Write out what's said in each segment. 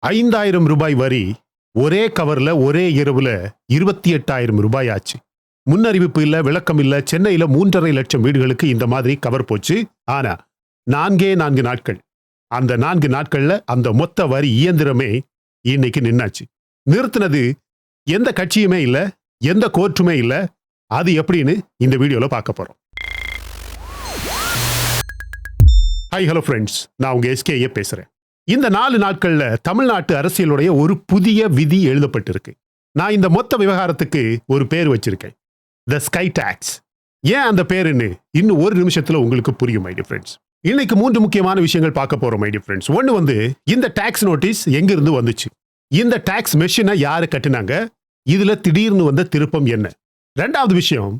ரூ. 5,000 வரி ஒரே கவர்ல ஒரே இரவுல 28,000 ரூபாய் ஆச்சு. முன்னறிவிப்பு இல்ல, விளக்கம் இல்ல. சென்னையில 3.5 லட்சம் வீடுகளுக்கு இந்த மாதிரி கவர் போச்சு. ஆனா 4 நாட்கள், அந்த 4 நாட்கள்ல அந்த மொத்த வரி இயந்திரமே இன்னைக்கு நின்னாச்சு. நிறுத்தினது எந்த கட்சியுமே இல்ல, எந்த கோர்ட்டுமே இல்ல. அது எப்படின்னு இந்த வீடியோல பார்க்க போறோம். ஹாய், ஹலோ ஃப்ரெண்ட்ஸ், நான் உங்க எஸ்கே பேசுறேன். இந்த 4 நாட்கள்ல தமிழ்நாட்டு அரசியலுடைய ஒரு புதிய விதி எழுதப்பட்டிருக்கு. நான் இந்த மொத்த விவகாரத்துக்கு ஒரு பேர் வச்சிருக்கேன், த ஸ்கை டாக்ஸ். ஏன் அந்த பேருன்னு இன்னும் ஒரு நிமிஷத்துல உங்களுக்கு புரியும் மை டியர் ஃப்ரெண்ட்ஸ். இன்னைக்கு 3 முக்கியமான விஷயங்கள் பார்க்க போறோம் மை டியர் ஃப்ரெண்ட்ஸ். ஒன்னு இந்த டாக்ஸ் நோட்டீஸ் எங்க இருந்து வந்துச்சு, இந்த டாக்ஸ் மெஷினை யாரு கட்டினாங்க, இதுல திடீர்னு வந்த திருப்பம் என்ன. ரெண்டாவது விஷயம்,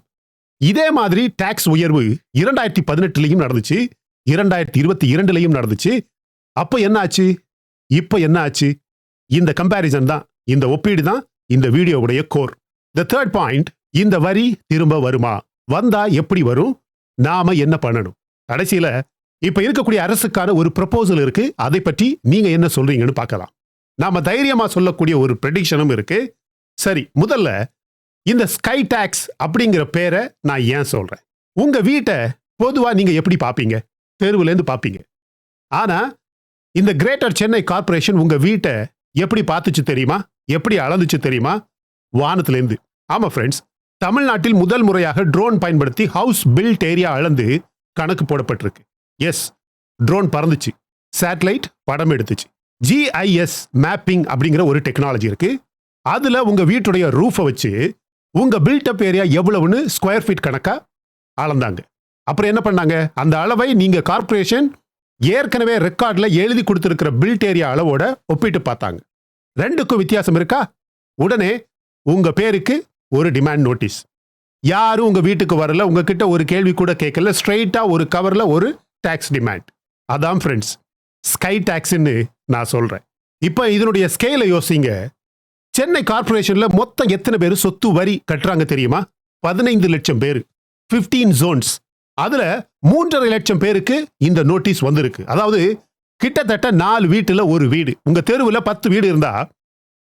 இதே மாதிரி டாக்ஸ் உயர்வு 2018லயும் நடந்துச்சு, 2022லயும் நடந்துச்சு. அப்ப என்ன ஆச்சு, இப்ப என்ன ஆச்சு? இந்த கம்பேரிசன் தான், இந்த ஒப்பீடு தான் இந்த வீடியோவுடைய கோர். தி தேர்ட் பாயிண்ட், இந்த வரி திரும்ப வருமா, வந்தா எப்படி வரும், நாம என்ன பண்ணணும். கடைசியில இப்ப இருக்கக்கூடிய அரசுக்கான ஒரு ப்ரொபோசல் இருக்கு, அதை பற்றி நீங்க என்ன சொல்றீங்கன்னு பார்க்கலாம். நாம தைரியமா சொல்லக்கூடிய ஒரு ப்ரெடிக்ஷனும் இருக்கு. சரி, முதல்ல இந்த ஸ்கை டாக்ஸ் அப்படிங்கிற பேரை நான் ஏன் சொல்றேன். உங்க வீட்டை பொதுவா நீங்க எப்படி பாப்பீங்க, தெருவுல இருந்து பாப்பீங்க. ஆனா இந்த கிரேட்டர் சென்னை கார்பரேஷன் உங்க வீட்டை எப்படி பார்த்துச்சு தெரியுமா, எப்படி அளந்துச்சு தெரியுமா, வானத்திலிருந்து. ஆமா ஃப்ரெண்ட்ஸ், தமிழ்நாட்டில் முதல் முறையாக ட்ரோன் பயன்படுத்தி ஹவுஸ் பில்ட் ஏரியா அளந்து கணக்கு போடப்பட்டிருக்கு. எஸ், ட்ரோன் பறந்துச்சு, சேட்டலைட் படம் எடுத்துச்சு. ஜிஐஎஸ் மேப்பிங் அப்படிங்கிற ஒரு டெக்னாலஜி இருக்கு. அதுல உங்க வீட்டுடைய ரூஃபை வச்சு உங்க பில்டப் ஏரியா எவ்வளவுன்னு ஸ்கொயர் ஃபீட் கணக்கா அளந்தாங்க. அப்புறம் என்ன பண்ணாங்க, அந்த அளவை நீங்க கார்பரேஷன் ஏற்கனவே ரெக்கார்ட்ல எழுதி கொடுத்திருக்கிற பில்ட் ஏரியா அளவோட ஒப்பிட்டு பார்த்தாங்க. ரெண்டுக்கும் வித்தியாசம் இருக்கா? உடனே உங்க பேருக்கு ஒரு டிமாண்ட் நோட்டீஸ். யாரும் உங்க வீட்டுக்கு வரல, உங்ககிட்ட ஒரு கேள்வி கூட கேட்கல, ஸ்ட்ரெயிட்டா ஒரு கவர்ல ஒரு டாக்ஸ் டிமாண்ட். அதான் ஃப்ரெண்ட்ஸ் ஸ்கை டாக்ஸ்ன்னு நான் சொல்றேன். இப்ப இதனுடைய ஸ்கேல யோசிங்க. சென்னை கார்பரேஷன்ல மொத்தம் எத்தனை பேர் சொத்து வரி கட்டுறாங்க தெரியுமா? 15 லட்சம் பேர், 15 ஜோன்ஸ். அதுல 3.5 லட்சம் பேருக்கு இந்த நோட்டீஸ் வந்திருக்கு. அதாவது கிட்டத்தட்ட 4 வீட்டுல ஒரு வீடு. உங்க தெருவுல 10 வீடு இருந்தா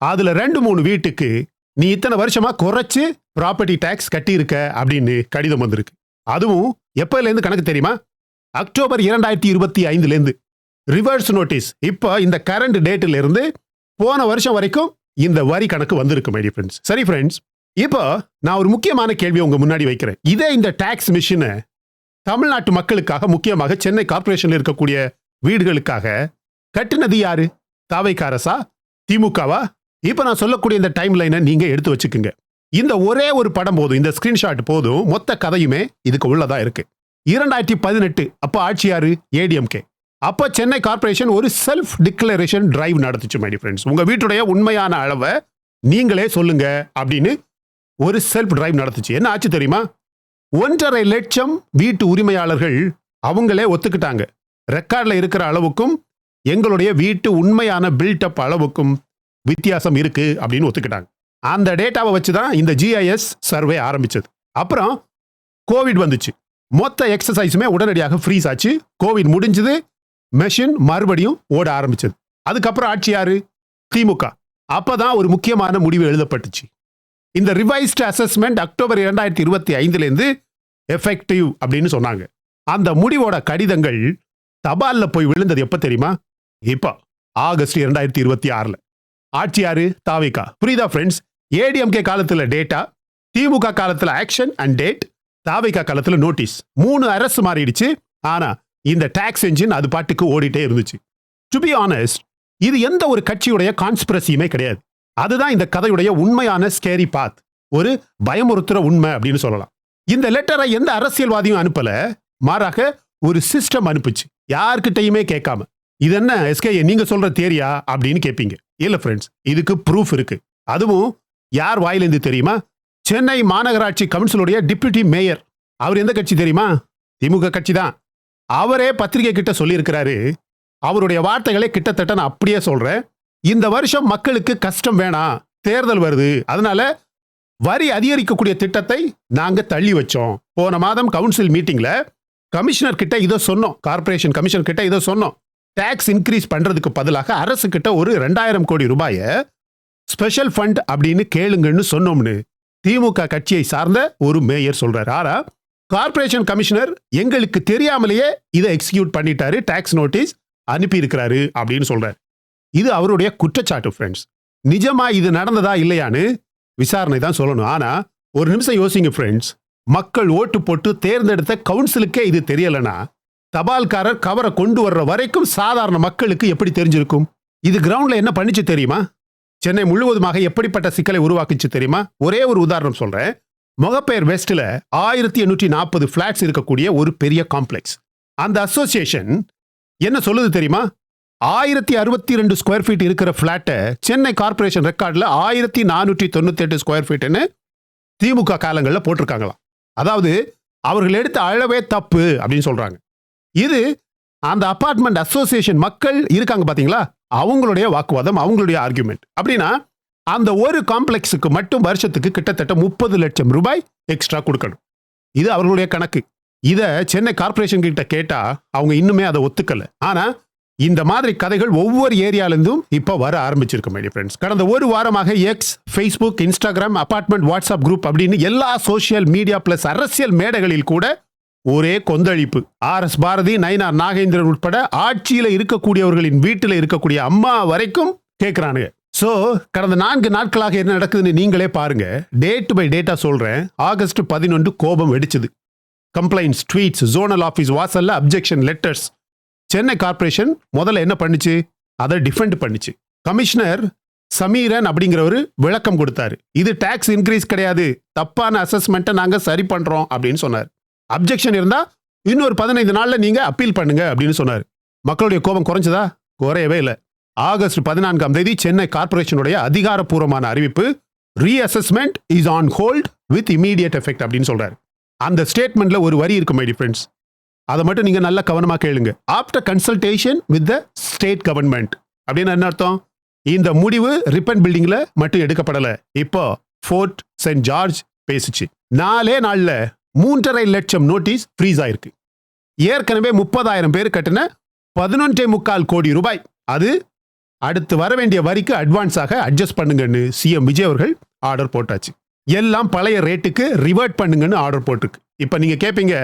அதுல 2-3 வீட்டுக்கு நீ இத்தனை வருஷமா குறைச்சு ப்ராப்பர்ட்டி டாக்ஸ் கட்டியிருக்க அப்படின்னு கடிதம் வந்திருக்கு. அதுவும் எப்பல இருந்து கணக்கு தெரியுமா? அக்டோபர் 2025 இருந்து ரிவர்ஸ் நோட்டீஸ். இப்போ இந்த கரண்ட் டேட்ல இருந்து போன வருஷம் வரைக்கும் இந்த வரி கணக்கு வந்திருக்கு மை டியர் ஃப்ரெண்ட்ஸ். சரி ஃப்ரெண்ட்ஸ், இப்போ நான் ஒரு முக்கியமான கேள்வி உங்க முன்னாடி வைக்கிறேன். இதே இந்த டாக்ஸ் மிஷினை தமிழ்நாட்டு மக்களுக்காக, முக்கியமாக சென்னை கார்பரேஷன்ல இருக்கக்கூடிய வீடுகளுக்காக கட்டினது யாரு? தாவைக்க அரசா, திமுகவா? இப்ப நான் சொல்லக்கூடிய இந்த டைம் லைனை நீங்க எடுத்து வச்சுக்குங்க. இந்த ஒரே ஒரு படம் போதும், இந்த ஸ்கிரீன்ஷாட் போதும், மொத்த கதையுமே இதுக்கு உள்ளதா இருக்கு. 2018 அப்ப ஆட்சி யாரு? ஏடிஎம்கே. அப்ப சென்னை கார்பரேஷன் ஒரு செல்ஃப் டிக்ளரேஷன் டிரைவ் நடத்துச்சு மை டியர் ஃப்ரெண்ட்ஸ். உங்க வீட்டுடைய உண்மையான அளவை நீங்களே சொல்லுங்க அப்படின்னு ஒரு செல்ஃப் டிரைவ் நடத்துச்சு. என்ன ஆச்சு தெரியுமா? 1.5 லட்சம் வீட்டு உரிமையாளர்கள் அவங்களே ஒத்துக்கிட்டாங்க, ரெக்கார்ட்ல இருக்கிற அளவுக்கும் எங்களுடைய வீட்டு உண்மையான பில்டப் அளவுக்கும் வித்தியாசம் இருக்கு அப்படின்னு ஒத்துக்கிட்டாங்க. அந்த டேட்டாவை வச்சுதான் இந்த ஜிஐஎஸ் சர்வே ஆரம்பிச்சது. அப்புறம் கோவிட் வந்துச்சு, மொத்த எக்ஸசைஸுமே உடனடியாக ஃப்ரீஸ் ஆச்சு. கோவிட் முடிஞ்சது, மெஷின் மறுபடியும் ஓட ஆரம்பிச்சது. அதுக்கப்புறம் ஆட்சி யாரு? திமுக. அப்பதான் ஒரு முக்கியமான முடிவு எழுதப்பட்டுச்சு. இந்த ரிவைஸ்ட் அசஸ்மெண்ட் அக்டோபர் 2025 இருந்து எஃபெக்டிவ் அப்படின்னு சொன்னாங்க. அந்த முடிவோட கடிதங்கள் தபால்ல போய் விழுந்தது எப்ப தெரியுமா? இப்ப ஆகஸ்ட் 2026. ஆட்சி யாரு? தாவேகா. புரியுதா ஃப்ரெண்ட்ஸ்? ஏடிஎம்கே காலத்துல டேட்டா, திமுக காலத்துல ஆக்ஷன் அண்ட் டேட், தாவேகா காலத்துல நோட்டீஸ். 3 அரசு மாறிடுச்சு. ஆனா இந்த டாக்ஸ் என்ஜின் அது பாட்டுக்கு ஓடிட்டே இருந்துச்சு. டு பி ஆனஸ்ட், இது எந்த ஒரு கட்சியுடைய கான்ஸ்பிரசியுமே கிடையாது. அதுதான் இந்த கதையுடைய உண்மையான ஸ்கேரி பாத், ஒரு பயமுறுத்துற உண்மை அப்படின்னு சொல்லலாம். இந்த லெட்டரை எந்த அரசியல்வாதியும் அனுப்பல, மாறாக ஒரு சிஸ்டம் அனுப்புச்சு, யார்கிட்டையுமே கேட்காம. இது என்ன எஸ்கே நீங்க சொல்ற தேரியா அப்படின்னு கேட்பீங்க. இல்ல ஃப்ரெண்ட்ஸ், இதுக்கு ப்ரூஃப் இருக்கு. அதுவும் யார் வாயிலிருந்து தெரியுமா? சென்னை மாநகராட்சி கவுன்சிலுடைய டிப்யூட்டி மேயர். அவர் எந்த கட்சி தெரியுமா? திமுக கட்சி தான். அவரே பத்திரிகை கிட்ட சொல்லி இருக்கிறாரு. அவருடைய வார்த்தைகளை கிட்டத்தட்ட நான் அப்படியே சொல்றேன். இந்த வருஷம் மக்களுக்கு கஷ்டம் வேணாம், தேர்தல் வருது, அதனால வரி அதிகரிக்கக்கூடிய திட்டத்தை நாங்க தள்ளி வச்சோம். போன மாதம் கவுன்சில் மீட்டிங்ல கமிஷனர் கிட்ட இதை சொன்னோம், கார்பரேஷன் கமிஷனர் கிட்ட இதை சொன்னோம். டாக்ஸ் இன்க்ரீஸ் பண்றதுக்கு பதிலாக அரசு கிட்ட ஒரு 2000 கோடி ரூபாயை ஸ்பெஷல் ஃபண்ட் அப்படின்னு கேளுங்கன்னு சொன்னோம்னு திமுக கட்சியை சார்ந்த ஒரு மேயர் சொல்றாரு. ஆனா கார்ப்பரேஷன் கமிஷனர் எங்களுக்கு தெரியாமலேயே இதை எக்ஸிக்யூட் பண்ணிட்டாரு, டாக்ஸ் நோட்டீஸ் அனுப்பி இருக்கிறாரு அப்படின்னு சொல்றாரு. இது அவருடைய குற்றச்சாட்டு ஃப்ரெண்ட்ஸ். நிஜமா இது நடந்ததா இல்லையான்னு விசாரணை தான் சொல்லணும். ஆனா ஒரு நிமிஷம் யோசிங்க ஃப்ரெண்ட்ஸ், மக்கள் ஓட்டு போட்டு தேர்ந்தெடுத்த கவுன்சிலுக்கே இது தெரியலனா தபால்காரர் கவரை கொண்டு வர்ற வரைக்கும் சாதாரண மக்களுக்கு எப்படி தெரிஞ்சிருக்கும்? இது கிரவுண்ட்ல என்ன பண்ணிச்சு தெரியுமா? சென்னை முழுவதுமாக எப்படிப்பட்ட சிக்கலை உருவாக்குச்சு தெரியுமா? ஒரே ஒரு உதாரணம் சொல்றேன். மொகப்பேர் வெஸ்ட்ல 1840 பிளாட்ஸ் இருக்கக்கூடிய ஒரு பெரிய காம்ப்ளெக்ஸ். அந்த அசோசியேஷன் என்ன சொல்லுது தெரியுமா? 1062 ஸ்கொயர் ஃபீட் இருக்கிற பிளாட்டை சென்னை கார்ப்பரேஷன் ரெக்கார்ட்ல 1498 ஸ்கொயர் ஃபீட்னு திமுக காலங்களில் போட்டிருக்காங்களாம். அதாவது அவர்கள் எடுத்த அளவே தப்பு அப்படின்னு சொல்றாங்க. இது அந்த அபார்ட்மெண்ட் அசோசியேஷன் மக்கள் இருக்காங்க பாத்தீங்களா, அவங்களுடைய வாக்குவாதம், அவங்களுடைய ஆர்குமெண்ட். அப்படின்னா அந்த ஒரு காம்ப்ளெக்ஸுக்கு மட்டும் வருஷத்துக்கு கிட்டத்தட்ட 30 லட்சம் ரூபாய் எக்ஸ்ட்ரா கொடுக்கணும். இது அவர்களுடைய கணக்கு. இதை சென்னை கார்ப்பரேஷன் கிட்ட கேட்டா அவங்க இன்னுமே அதை ஒத்துக்கல. ஆனா இந்த மாதிரி கதைகள் ஒவ்வொரு ஏரியாலிருந்தும் இப்ப வர ஆரம்பிச்சிருக்கு மை டியர் ஃப்ரெண்ட்ஸ். கடந்த ஒரு வாரமாக X, Facebook, Instagram, apartment, WhatsApp group அப்படின்னு எல்லா சோசியல் மீடியா பிளஸ் அரசியல் மேடைகளில் கூட ஒரே கொந்தளிப்பு. RS பாரதி, நயினார் நாகேந்திரன் உட்பட ஆட்சியில இருக்கக்கூடியவர்களின் வீட்டில் இருக்கக்கூடிய அம்மா வரைக்கும் கேட்கிறானுங்க. சோ கடந்த 4 நாட்களாக என்ன நடக்குதுன்னு நீங்களே பாருங்க. டேட் பை டேட்டா சொல்றேன். ஆகஸ்ட் 11 கோபம் வெடிச்சது. கம்ப்ளைண்ட்ஸ், ட்வீட்ஸ், ஜோனல் ஆபீஸ் வாசல்ல அப்ஜெக்ஷன் லெட்டர்ஸ். சென்னை கார்ப்பரேஷன் முதல்ல என்ன பண்ணுச்சு? அதை டிஃபெண்ட் பண்ணுச்சு. கமிஷனர் சமீரன் அப்படிங்கிறவரு விளக்கம் கொடுத்தாரு. இது டாக்ஸ் இன்க்ரீஸ் கிடையாது, தப்பான அசஸ்மெண்ட்டை நாங்க சரி பண்றோம் அப்படின்னு சொன்னார். அப்ஜெக்ஷன் இருந்தா இன்னொரு 15 நாள்ல நீங்க அப்பீல் பண்ணுங்க அப்படின்னு சொன்னார். மக்களுடைய கோபம் குறைஞ்சதா? குறையவே இல்லை. ஆகஸ்ட் 14ஆம் தேதி சென்னை கார்ப்பரேஷனுடைய அதிகாரப்பூர்வமான அறிவிப்பு, reassessment is on hold with immediate effect அப்படின்னு சொல்றாரு. அந்த ஸ்டேட்மெண்ட்ல ஒரு வரி இருக்கு மை டியர் ஃப்ரெண்ட்ஸ், அதை மட்டும் நீங்க நல்லா கவனமா கேளுங்க. After consultation with the state government அப்படின்னு என்ன அர்த்தம்? இந்த முடிவு ரிப்பன் பில்டிங்ல மட்டும் எடுக்கப்படல. இப்போ ஃபோர்ட் செயின்ட் ஜார்ஜ் பேசுச்சு. 4 நாள்ல 3.5 லட்சம் நோட்டீஸ் ஃப்ரீஸ் ஆயிருக்கு. ஏற்கனவே 30,000 பேர் கட்டின 11.25 கோடி ரூபாய் அது அடுத்து வர வேண்டிய வரிக்கு அட்வான்ஸாக அட்ஜஸ்ட் பண்ணுங்கன்னு சிஎம் விஜய் அவர்கள் ஆர்டர் போட்டாச்சு. எல்லாம் பழைய ரேட்டுக்கு ரிவர்ட் பண்ணுங்கன்னு ஆர்டர் போட்டிருக்கு. இப்ப நீங்க கேட்பீங்க,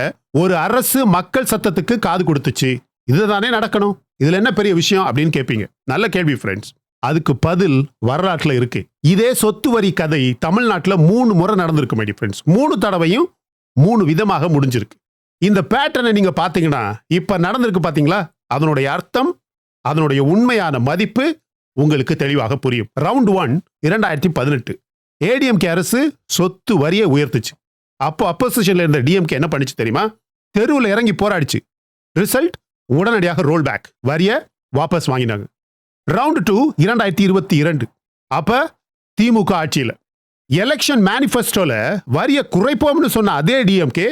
ஒரு அரசு மக்கள் சத்தத்துக்கு காது கொடுத்துச்சு, இதுதானே நடக்கணும், இதுல என்ன பெரிய விஷயம் அப்படின்னு கேட்பீங்க. நல்ல கேள்வி ஃப்ரெண்ட்ஸ். அதுக்கு பதில் வரலாற்றுல இருக்கு. இதே சொத்து வரி கதை தமிழ்நாட்டுல 3 முறை நடந்திருக்கு மை டியர் ஃப்ரெண்ட்ஸ். 3 தடவையும் 3 விதமாக முடிஞ்சிருக்கு. இந்த பேட்டர்னை நீங்க பாத்தீங்கன்னா இப்ப நடந்திருக்கு பாத்தீங்களா, அதனுடைய அர்த்தம், அதனுடைய உண்மையான மதிப்பு உங்களுக்கு தெளிவாக புரியும். ரவுண்ட் 1 2018 ஏடிஎம்கே அரசு சொத்து வரியை உயர்த்துச்சு. அப்போ அப்போசிஷன்ல இருந்த டிஎம்கே என்ன பண்ணிச்சு தெரியுமா? தெருவில் இறங்கி போராடிச்சு. ரிசல்ட் உடனடியாக ரோல் பேக், வரியை வாபஸ் வாங்கினாங்க. ரவுண்ட் 2 2022 அப்ப திமுக ஆட்சியில் எலெக்ஷன் மேனிஃபெஸ்டோல வரியை குறைப்போம்னு சொன்ன அதே டிஎம்கே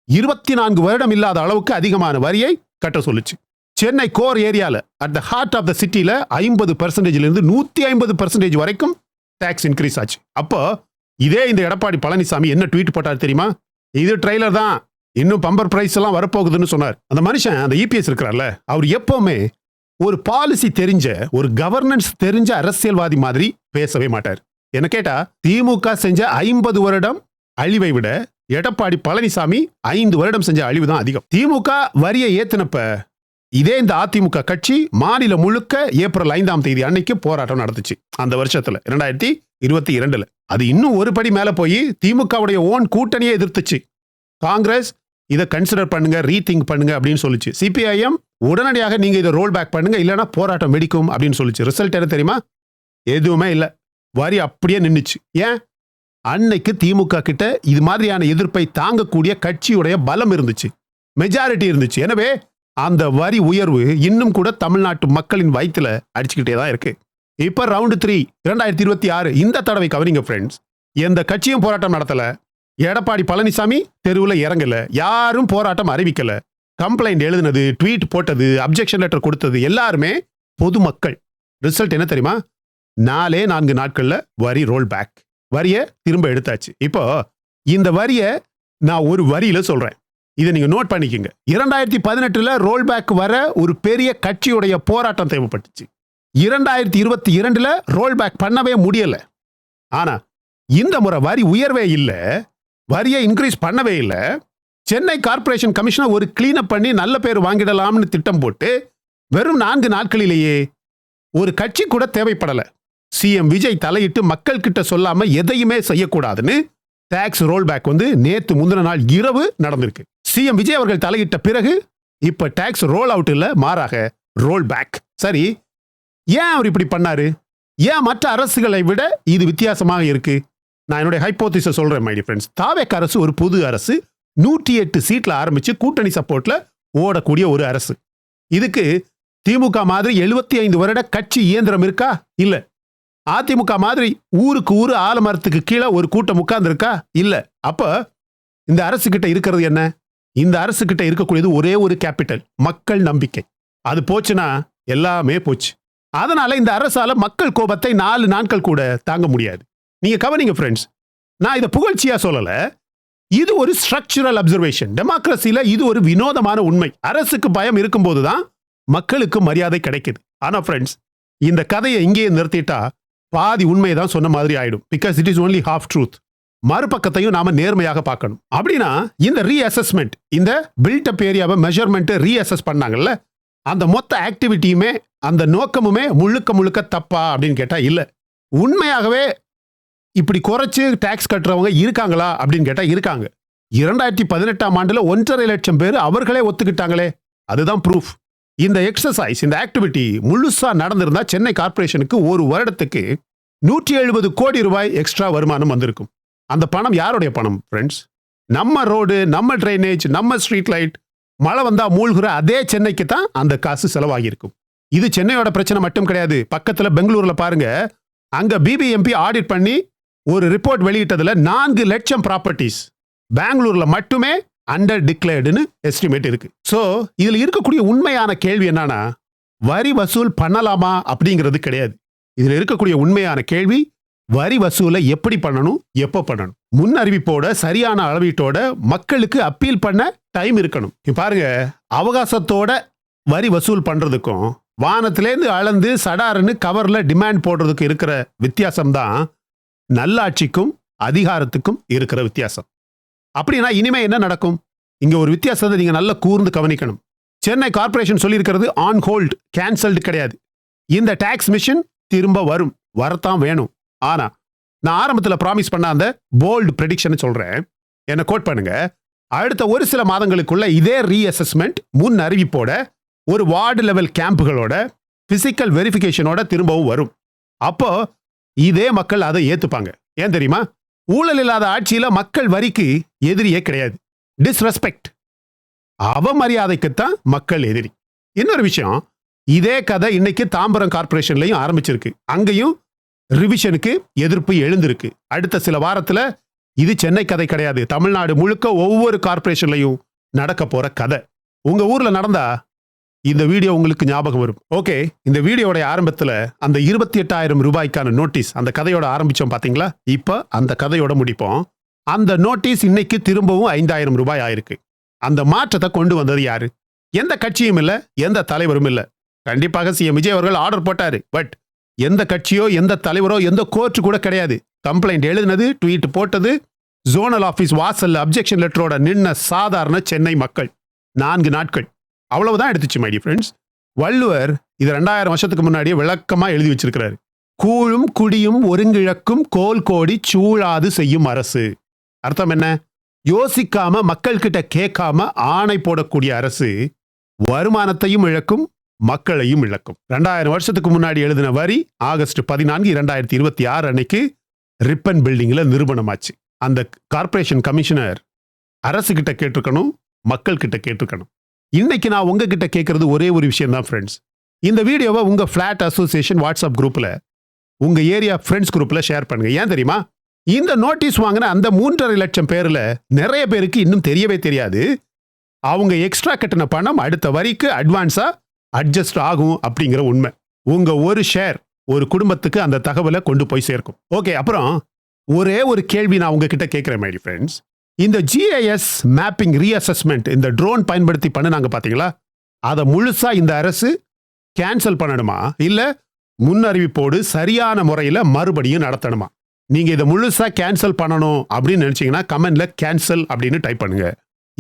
24 வருடம் இல்லாத அளவுக்கு அதிகமான வரியை கட்ட சொல்லுச்சு. சென்னை கோர் ஏரியால at the heart of the சிட்டில 50% இருந்து 150% வரைக்கும் டாக்ஸ் இன்க்ரீஸ் ஆச்சு. அப்போ இதே இந்த எடப்பாடி பழனிசாமி என்ன ட்வீட் போட்டார் தெரியுமா? இது ட்ரெய்லர் தான், இன்னும் பம்பர் பிரைஸ் எல்லாம் வரப்போகுதுன்னு சொன்னார். அந்த மனுஷன், அந்த இபிஎஸ் இருக்கிறார்ல, அவர் எப்பவுமே ஒரு பாலிசி தெரிஞ்ச, ஒரு கவர்னன்ஸ் தெரிஞ்ச அரசியல்வாதி மாதிரி பேசவே மாட்டார். என்ன கேட்டா திமுக செஞ்ச 50 வருடம் அழிவை விட எடப்பாடி பழனிசாமி 5 வருடம் செஞ்ச அழிவு தான் அதிகம். திமுக வரியை ஏத்தினப்ப இதே இந்த அதிமுக கட்சி மாநிலம் முழுக்க ஏப்ரல் 5ஆம் தேதி அன்னைக்கு போராட்டம் நடந்துச்சு. அந்த வருஷத்துல 2022 அது இன்னும் ஒரு படி மேல போய் திமுகவுடைய ஓன் கூட்டணியை எதிர்த்துச்சு. காங்கிரஸ் இதை கன்சிடர் பண்ணுங்க, ரீதிங்க் பண்ணுங்க அப்படின்னு சொல்லிச்சு. சிபிஐஎம் உடனடியாக நீங்க இதை ரோல் பேக் பண்ணுங்க, இல்லைன்னா போராட்டம் வெடிக்கும் அப்படின்னு சொல்லிச்சு. ரிசல்ட் என்ன தெரியுமா? எதுவுமே இல்லை, வரி அப்படியே நின்னுச்சு. ஏன்? அன்னைக்கு திமுக கிட்ட இது மாதிரியான எதிர்ப்பை தாங்கக்கூடிய கட்சியுடைய பலம் இருந்துச்சு, மெஜாரிட்டி இருந்துச்சு. எனவே அந்த வரி உயர்வு இன்னும் கூட தமிழ்நாட்டு மக்களின் வயிற்றுல அடிச்சுக்கிட்டே தான் இருக்கு. இப்ப ரவுண்ட் 3 2026 இந்த தடவை கவனிங்க ஃப்ரெண்ட்ஸ். எந்த கட்சியும் போராட்டம் நடத்தல, எடப்பாடி பழனிசாமி தெருவில் இறங்கல, யாரும் போராட்டம் அறிவிக்கல. கம்ப்ளைண்ட் எழுதினது, ட்வீட் போட்டது, அப்ஜெக்ஷன் லெட்டர் கொடுத்தது எல்லாருமே பொதுமக்கள். ரிசல்ட் என்ன தெரியுமா? 4 நாட்கள்ல வரி ரோல் பேக், வரியை திரும்ப எடுத்தாச்சு. இப்போ இந்த வரியை நான் ஒரு வரியில சொல்றேன். இதை நீங்க நோட் பண்ணிக்கங்க. 2018 ரோல் பேக் வர ஒரு பெரிய கட்சியுடைய போராட்டம் தேவைப்பட்டுச்சு. 2022 ரோல் பேக் பண்ணவே முடியல. ஆனா இந்த முறை வரி உயர்வே இல்ல, வரியை இன்க்ரீஸ் பண்ணவே இல்ல. சென்னை கார்ப்பரேஷன் கமிஷனர் ஒரு கிளீன் அப் பண்ணி நல்ல பேர் வாங்கிடலாம்னு திட்டம் போட்டு வெறும் 4 நாட்களிலேயே ஒரு கட்சி கூட தேவைப்படல. சிஎம் விஜய் தலையிட்டு மக்கள் கிட்ட சொல்லாம எதையுமே செய்யக்கூடாதுன்னு டாக்ஸ் ரோல் பேக் நேத்து முந்தின நாள் இரவு நடந்திருக்கு. சிஎம் விஜய் அவர்கள் தலையிட்ட பிறகு இப்ப டாக்ஸ் ரோல் அவுட் இல்ல, மாறாக ரோல் பேக். சரி, ஏன் அவர் இப்படி பண்ணாரு? ஏன் மற்ற அரசுகளை விட இது வித்தியாசமாக இருக்கு? நான் என்னுடைய ஹைப்போதிசிஸ் சொல்றேன் மை டியர் ஃப்ரெண்ட்ஸ். தாவேக் அரசு ஒரு புது அரசு, 108 சீட்ல ஆரம்பிச்சு கூட்டணி சப்போர்ட்ல ஓடக்கூடிய ஒரு அரசு. இதுக்கு திமுக மாதிரி 75 வருட கட்சி இயந்திரம் இருக்கா? இல்ல. அதிமுக மாதிரி ஊருக்கு ஊரு ஆலமரத்துக்கு கீழே ஒரு கூட்டம் உட்கார்ந்து இருக்கா? இல்ல. அப்ப இந்த அரசு கிட்ட இருக்கிறது என்ன? இந்த அரசு கிட்ட இருக்கக்கூடியது ஒரே ஒரு கேபிட்டல், மக்கள் நம்பிக்கை. அது போச்சுன்னா எல்லாமே போச்சு. அதனால இந்த அரசால மக்கள் கோபத்தை 4 நாட்கள் கூட தாங்க முடியாது. நீங்க கவனிங்க ஃப்ரெண்ட்ஸ், நான் இதை புகழ்ச்சியா சொல்லல, இது ஒரு ஸ்ட்ரக்சரல் அப்சர்வேஷன். டெமோக்ரஸில இது ஒரு வினோதமான உண்மை. அரசுக்கு பயம் இருக்கும்போது தான் மக்களுக்கு மரியாதை கிடைக்குது. ஆனா ஃப்ரெண்ட்ஸ், இந்த கதையை இங்கேயே நிறுத்திட்டா பாதி உண்மையை தான் சொன்ன மாதிரி ஆயிடும். Because it is only half truth. மறுபக்கத்தையும் நாம நேர்மையாக பார்க்கணும். அப்படின்னா இந்த ரீஅசஸ்மெண்ட், இந்த பில்டப் ஏரியாவை மெஷர்மெண்ட் ரீஅசஸ் பண்ணாங்கல்ல, அந்த மொத்த ஆக்டிவிட்டியுமே அந்த நோக்கமுமே முழுக்க முழுக்க தப்பா அப்படின்னு கேட்டா இல்ல. உண்மையாகவே இப்படி குறைச்சு டாக்ஸ் கட்டுறவங்க இருக்காங்களா அப்படின்னு கேட்டா இருக்காங்க. 2018 ஆண்டுல 1.5 லட்சம் பேர் அவர்களே ஒத்துக்கிட்டாங்களே, அதுதான் ப்ரூஃப். இந்த எக்ஸசைஸ், இந்த ஆக்டிவிட்டி முழுசா நடந்திருந்தா சென்னை கார்ப்பரேஷனுக்கு ஒரு வருடத்துக்கு 170 கோடி ரூபாய் எக்ஸ்ட்ரா வருமானம் வந்திருக்கும். அந்த பணம் யாருடைய பணம் ஃப்ரெண்ட்ஸ்? நம்ம ரோடு, நம்ம ட்ரைனேஜ், நம்ம ஸ்ட்ரீட் லைட், மழை வந்தா மூழ்கிற அதே சென்னைக்கு தான் அந்த காசு செலவாகி இருக்கும். இது சென்னையோட பிரச்சனை மட்டும் கிடையாது. பக்கத்துல பெங்களூர்ல பாருங்க, அங்க பிபிஎம்பி ஆடிட் பண்ணி ஒரு ரிப்போர்ட் வெளியிட்டதுல 4 லட்சம் ப்ராப்பர்ட்டிஸ் பெங்களூர்ல மட்டுமே அண்டர் டிக்ளேர்டுன்னு எஸ்டிமேட் இருக்கு. சோ இதுல இருக்கக்கூடிய உண்மையான கேள்வி என்னன்னா, வரி வசூல் பண்ணலாமா அப்படிங்கிறது கிடையாது. இதுல இருக்கக்கூடிய உண்மையான கேள்வி, வரி வசூலை எப்படி பண்ணணும், எப்ப பண்ணணும், முன் அறிவிப்போட சரியான அளவீட்டோட மக்களுக்கு அப்பீல் பண்ண டைம் இருக்கணும். பாருங்க, அவகாசத்தோட வரி வசூல் பண்றதுக்கும் வானத்திலேருந்து அளந்து சடாருன்னு கவர்ல டிமாண்ட் போடுறதுக்கு இருக்கிற வித்தியாசம் தான் நல்லாட்சிக்கும் அதிகாரத்துக்கும் இருக்கிற வித்தியாசம். அப்படின்னா இனிமே என்ன நடக்கும்? இங்க ஒரு வித்தியாசத்தை நீங்க நல்லா கூர்ந்து கவனிக்கணும். சென்னை கார்ப்பரேஷன் சொல்லியிருக்கிறது ஆன் ஹோல்ட், கேன்சல்டு கிடையாது. இந்த டாக்ஸ் மிஷன் திரும்ப வரும், வரத்தான் வேணும். ஆனா நான் ஆரம்பத்துல ப்ராமிஸ் பண்ண அந்த போல்டு ப்ரெடிக்ஷன் சொல்றேன், என்ன கோட் பண்ணுங்க. அடுத்த ஒரு சில மாதங்களுக்குள்ள இதே ரீஅசஸ்மெண்ட் முன் அறிவிப்போட ஒரு வார்டு லெவல் கேம்புகளோட பிசிக்கல் வெரிஃபிகேஷனோட திரும்பவும் வரும். அப்போ இதே மக்கள் அதை ஏத்துப்பாங்க. ஏன் தெரியுமா? ஊழல் இல்லாத ஆட்சியில மக்கள் வரிக்கு எதிரியே கிடையாது. டிஸ்ரெஸ்பெக்ட், அவமரியாதைக்குத்தான் மக்கள் எதிரி. இன்னொரு விஷயம், இதே கதை இன்னைக்கு தாம்பரம் கார்ப்பரேஷன்லயும் ஆரம்பிச்சிருக்கு. அங்கேயும் ரிவிஷனுக்கு எதிர்ப்பு எழுந்திருக்கு. அடுத்த சில வாரத்துல இது சென்னை கதை கிடையாது, தமிழ்நாடு முழுக்க ஒவ்வொரு கார்ப்பரேஷன்லையும் நடக்க போற கதை. உங்க ஊர்ல நடந்தா இந்த வீடியோ உங்களுக்கு ஞாபகம் வரும். ஓகே, இந்த வீடியோட ஆரம்பத்துல அந்த 28,000 ரூபாய்க்கான நோட்டீஸ், அந்த கதையோட ஆரம்பிச்சோம் பாத்தீங்களா? இப்ப அந்த கதையோட முடிப்போம். அந்த நோட்டீஸ் இன்னைக்கு திரும்பவும் 5,000 ரூபாய் ஆயிருக்கு. அந்த மாற்றத்தை கொண்டு வந்தது யாரு? எந்த கட்சியும் இல்ல, எந்த தலைவரும் இல்ல. கண்டிப்பாக சிஎம் விஜய் அவர்கள் ஆர்டர் போட்டாரு. பட் எந்த கட்சியோ, எந்த தலைவரோ, எந்த கோர்ட் கூட கிடையாது. கம்ப்ளைண்ட் எழுதினது, ட்வீட் போட்டது, ஜோனல் ஆபீஸ் வாசல்ல அப்ஜெக்ஷன் லெட்டரோட நின்ன சாதாரண சென்னை மக்கள். 4 நாட்கள் அவ்வளவுதான் எடுத்துச்சு மை டியர் ஃப்ரெண்ட்ஸ். வள்ளுவர் இது 2000 வருஷத்துக்கு முன்னாடியே விளக்கமா எழுதி வச்சிருக்கிறாரு. கூழும் குடியும் ஒருங்கிழக்கும் கோல் கோடி சூழாது செய்யும் அரசு. அர்த்தம் என்ன? யோசிக்காம மக்கள் கிட்ட கேட்காம ஆணை போடக்கூடிய அரசு வருமானத்தையும் இழக்கும், மக்களையும் இழக்கும். 2000 வருஷத்துக்கு முன்னாடி எழுதின வரி ஆகஸ்ட் 14, 2026 அன்னைக்கு ரிப்பன் பில்டிங்ல நிரூபணமாச்சு. அந்த கார்ப்பரேஷன் கமிஷனர் அரசு கிட்ட கேட்டிருக்கணும், மக்கள் கிட்ட கேட்டிருக்கணும். இன்னைக்கு நான் உங்ககிட்ட கேட்கறது ஒரே ஒரு விஷயம் தான் ஃப்ரெண்ட்ஸ். இந்த வீடியோவை உங்க பிளாட் அசோசியேஷன் வாட்ஸ்அப் குரூப்ல, உங்க ஏரியா ஃப்ரெண்ட்ஸ் குரூப்ல ஷேர் பண்ணுங்க. ஏன் தெரியுமா? இந்த நோட்டீஸ் வாங்கின அந்த 3.5 லட்சம் பேர்ல நிறைய பேருக்கு இன்னும் தெரியவே தெரியாது. அவங்க எக்ஸ்ட்ரா கட்டின பணம் அடுத்த வரிக்கு அட்வான்ஸா அட்ஜஸ்ட் ஆகும் அப்படிங்கிற உண்மை. உங்க ஒரு ஷேர் ஒரு குடும்பத்துக்கு அந்த தகவலை கொண்டு போய் சேர்க்கும். ஓகே, அப்புறம் ஒரே ஒரு கேள்வி நான் உங்ககிட்ட கேட்கிறேன் மை டியர் ஃப்ரெண்ட்ஸ். இந்த ஜிஐஎஸ் மேப்பிங் ரீஅசஸ்மெண்ட் இந்த ட்ரோன் பயன்படுத்தி பண்ணுனாங்க பார்த்தீங்களா, அதை முழுசா இந்த அரசு கேன்சல் பண்ணணுமா இல்லை முன்னறிவிப்போடு சரியான முறையில் மறுபடியும் நடத்தணுமா? நீங்க இதை முழுசா கேன்சல் பண்ணணும் அப்படின்னு நினைச்சீங்கன்னா கமெண்ட்ல கேன்சல் அப்படின்னு டைப் பண்ணுங்க.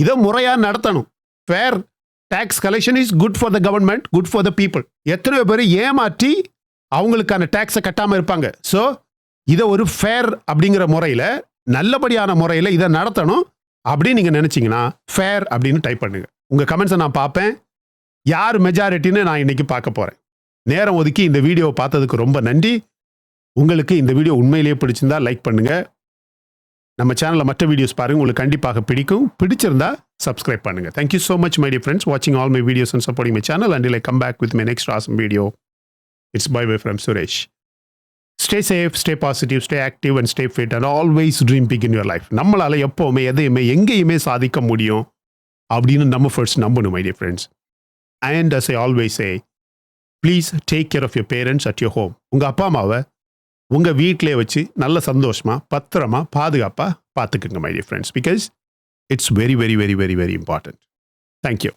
இதை முறையா நடத்தணும். Fair tax collection is good for the government, good for the people. எத்தனையோ பேர் ஏமாற்றி அவங்களுக்கான டாக்ஸை கட்டாம இருப்பாங்க. ஸோ இதை ஒரு ஃபேர் அப்படிங்கிற முறையில், நல்லபடியான முறையில் இதை நடத்தணும் அப்படின்னு நீங்க நினைச்சீங்கன்னா ஃபேர் அப்படின்னு டைப் பண்ணுங்க. உங்க கமெண்ட்ஸை நான் பார்ப்பேன். யார் மெஜாரிட்டின்னு நான் இன்னைக்கு பார்க்க போறேன். நேரம் ஒதுக்கி இந்த வீடியோவை பார்த்ததுக்கு ரொம்ப நன்றி. உங்களுக்கு இந்த வீடியோ உண்மையிலேயே பிடிச்சிருந்தா லைக் பண்ணுங்க. நம்ம சேனலில் மற்ற வீடியோஸ் பாருங்க, உங்களுக்கு கண்டிப்பாக பிடிக்கும். பிடிச்சிருந்தா சப்ஸ்கிரைப் பண்ணுங்க. Thank you so much my dear friends, வாட்சிங் all my videos and supporting my channel. Until I come back with my next awesome video, it's bye bye from Suresh. Stay safe, stay positive, stay active and stay fit and always dream big in your life. நம்மளால எப்பவுமே எதையுமே எங்கேயுமே சாதிக்க முடியும் அப்படின்னு நம்ம first நம்பணும் my dear friends. And as I always say, please take care of your parents at your home. உங்க அப்பா அம்மாவை உங்க வீட்டிலே வச்சு நல்ல சந்தோஷமா பத்திரமா பாதுகாப்பா பார்த்துக்குங்க my dear friends. Because it's very very very very very important. Thank you.